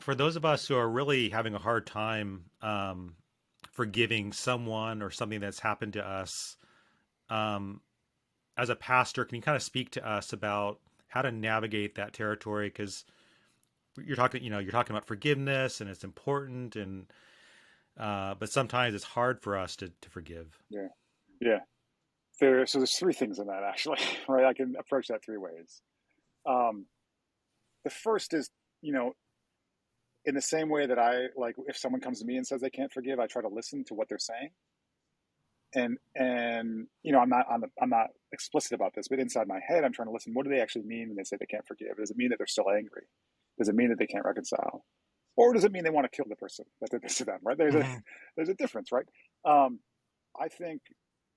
for those of us who are really having a hard time forgiving someone or something that's happened to us, um, as a pastor, can you kind of speak to us about how to navigate that territory? Because you're talking about forgiveness and it's important, and but sometimes it's hard for us to forgive. Yeah. Yeah. So there's three things in that actually, right? I can approach that three ways. Um, the first is, you know, in the same way that I like, if someone comes to me and says they can't forgive, I try to listen to what they're saying. And you know, I'm not explicit about this, but inside my head, I'm trying to listen. What do they actually mean when they say they can't forgive? Does it mean that they're still angry? Does it mean that they can't reconcile? Or does it mean they want to kill the person that did this to them? Right? Mm-hmm. There's a difference, right? Um, I think,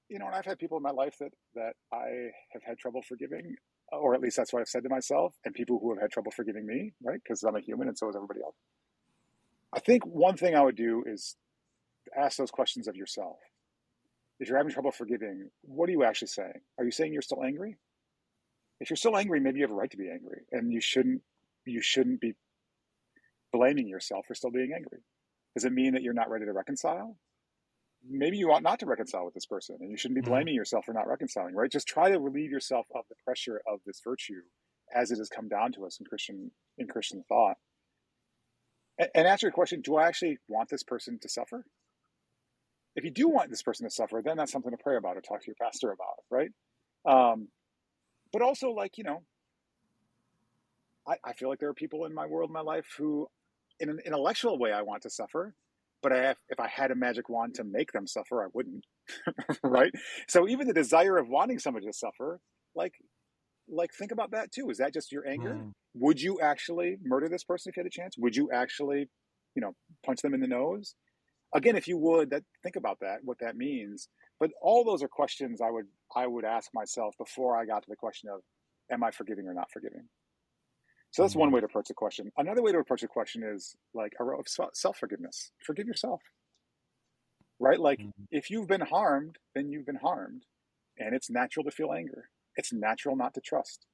you know, and I've had people in my life that I have had trouble forgiving, or at least that's what I've said to myself, and people who have had trouble forgiving me, right? Because I'm a human, and so is everybody else. I think one thing I would do is ask those questions of yourself. If you're having trouble forgiving, what are you actually saying? Are you saying you're still angry? If you're still angry, maybe you have a right to be angry, and you shouldn't be blaming yourself for still being angry. Does it mean that you're not ready to reconcile? Maybe you ought not to reconcile with this person, and you shouldn't be blaming yourself for not reconciling, right? Just try to relieve yourself of the pressure of this virtue as it has come down to us in Christian thought. And answer your question, do I actually want this person to suffer? If you do want this person to suffer, then that's something to pray about or talk to your pastor about, right? Um, but also, like, you know, I feel like there are people in my world, in my life, who, in an intellectual way, I want to suffer, but if I had a magic wand to make them suffer, I wouldn't, right? So even the desire of wanting somebody to suffer, like, think about that too. Is that just your anger? Mm-hmm. Would you actually murder this person if you had a chance? Would you actually, you know, punch them in the nose? Again, if you would, think about that, what that means. But all those are questions I would ask myself before I got to the question of, am I forgiving or not forgiving? So that's one way to approach the question. Another way to approach the question is like self-forgiveness. Forgive yourself, right? Like, Mm-hmm. if you've been harmed, then you've been harmed. And it's natural to feel anger. It's natural not to trust.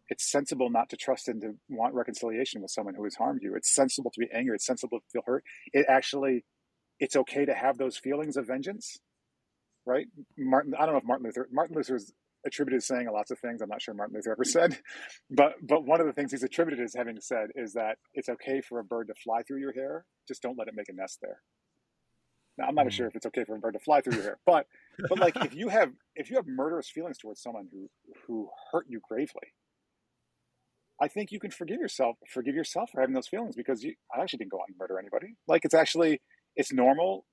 It's sensible not to trust and to want reconciliation with someone who has harmed you. It's sensible to be angry. It's sensible to feel hurt. It's okay to have those feelings of vengeance, right? I don't know if Martin Luther is attributed to saying lots of things I'm not sure Martin Luther ever said, but one of the things he's attributed as having said is that it's okay for a bird to fly through your hair, just don't let it make a nest there. Now, I'm not sure if it's okay for a bird to fly through your hair, but like, if you have murderous feelings towards someone who hurt you gravely, I think you can forgive yourself for having those feelings, because I actually didn't go out and murder anybody. Like, it's normal,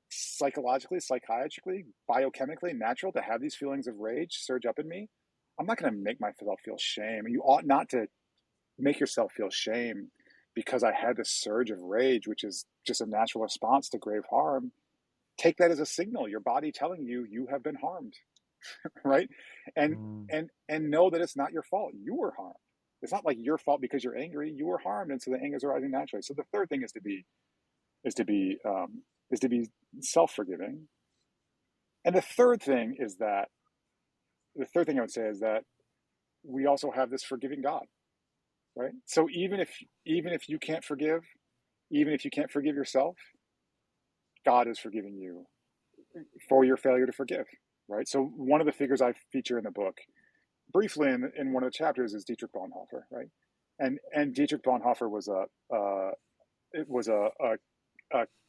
psychologically, psychiatrically, biochemically natural to have these feelings of rage surge up in me. I'm not going to make myself feel shame. You ought not to make yourself feel shame because I had this surge of rage, which is just a natural response to grave harm. Take that as a signal, your body telling you you have been harmed, right? And Mm-hmm. and know that it's not your fault. You were harmed. It's not like your fault because you're angry. You were harmed, and so the anger is arising naturally. So the third thing is to be is to be is to be self-forgiving. And the third thing I would say is that we also have this forgiving God, right? So even if you can't forgive, even if you can't forgive yourself, God is forgiving you for your failure to forgive, right? So one of the figures I feature in the book briefly in one of the chapters is Dietrich Bonhoeffer, right? And Dietrich Bonhoeffer was a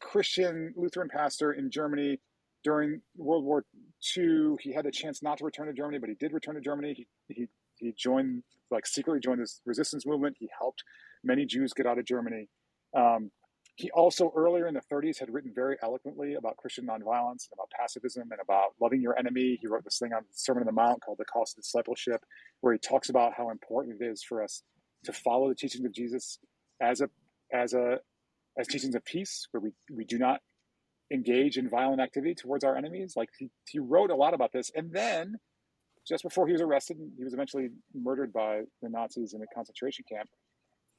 Christian Lutheran pastor in Germany during World War II. He had a chance not to return to Germany, but he did return to Germany. He joined, like, secretly joined this resistance movement. He helped many Jews get out of Germany. He also, earlier in the 30s, had written very eloquently about Christian nonviolence and about pacifism and about loving your enemy. He wrote this thing on the Sermon on the Mount called The Cost of Discipleship, where he talks about how important it is for us to follow the teachings of Jesus as teachings of peace, where we do not engage in violent activity towards our enemies. Like, he wrote a lot about this. And then, just before he was arrested, he was eventually murdered by the Nazis in a concentration camp.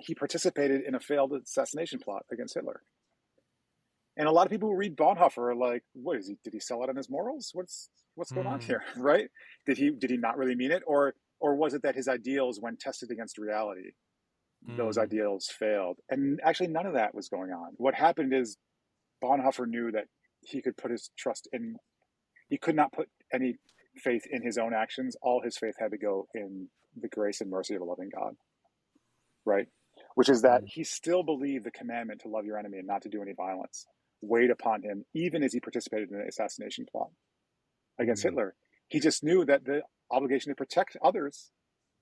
He participated in a failed assassination plot against Hitler. And a lot of people who read Bonhoeffer are like, "What is he? Did he sell out on his morals? What's going on Mm-hmm. here?" Right? Did he not really mean it, or was it that his ideals, when tested against reality, those Mm. ideals failed. And actually, none of that was going on. What happened is Bonhoeffer knew that he could put his trust in, he could not put any faith in his own actions. All his faith had to go in the grace and mercy of a loving God, right? Which is that Mm. he still believed the commandment to love your enemy and not to do any violence weighed upon him, even as he participated in an assassination plot against Mm. Hitler. He just knew that the obligation to protect others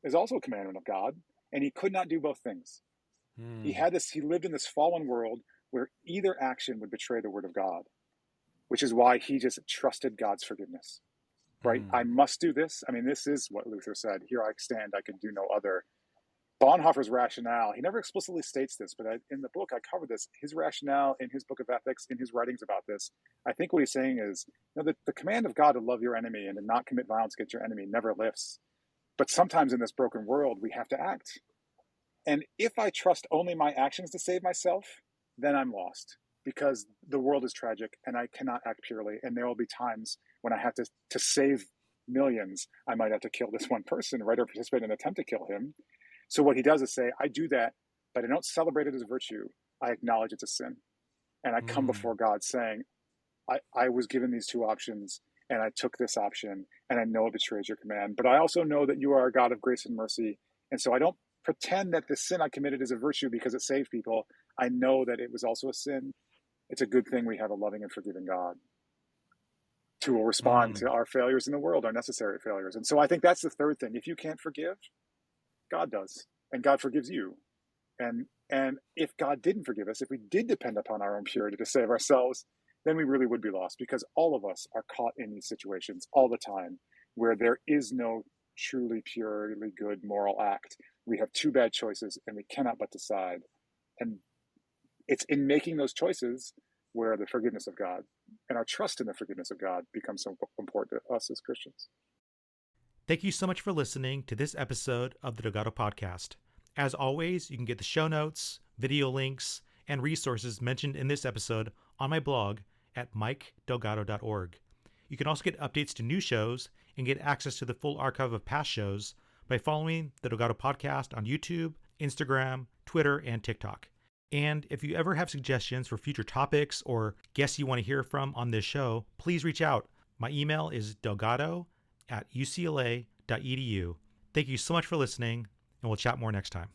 is also a commandment of God, and he could not do both things. He Mm. had this, he lived in this fallen world where either action would betray the word of God, which is why he just trusted God's forgiveness, right? I Mm. must do this. I mean, this is what Luther said, here I stand, I can do no other. Bonhoeffer's rationale, he never explicitly states this, but in the book I cover this, his rationale in his book of ethics, in his writings about this, I think what he's saying is, the command of God to love your enemy and to not commit violence against your enemy never lifts. But sometimes in this broken world, we have to act. And if I trust only my actions to save myself, then I'm lost, because the world is tragic and I cannot act purely. And there will be times when I have to save millions, I might have to kill this one person, right, or participate in an attempt to kill him. So what he does is say, I do that, but I don't celebrate it as a virtue. I acknowledge it's a sin. And I come Mm. before God saying, I was given these two options and I took this option, and I know it betrays your command, but I also know that you are a God of grace and mercy. And so I don't pretend that the sin I committed is a virtue because it saved people. I know that it was also a sin. It's a good thing we have a loving and forgiving God who will respond Mm. to our failures in the world, our necessary failures. And so I think that's the third thing. If you can't forgive, God does, and God forgives you. And if God didn't forgive us, if we did depend upon our own purity to save ourselves, then we really would be lost, because all of us are caught in these situations all the time where there is no truly purely good moral act. We have two bad choices and we cannot but decide. And it's in making those choices where the forgiveness of God and our trust in the forgiveness of God becomes so important to us as Christians. Thank you so much for listening to this episode of the Delgado Podcast. As always, you can get the show notes, video links, and resources mentioned in this episode on my blog at mikedelgado.org. You can also get updates to new shows and get access to the full archive of past shows by following the Delgado Podcast on YouTube, Instagram, Twitter, and TikTok. And if you ever have suggestions for future topics or guests you want to hear from on this show, please reach out. My email is delgado@ucla.edu. Thank you so much for listening, and we'll chat more next time.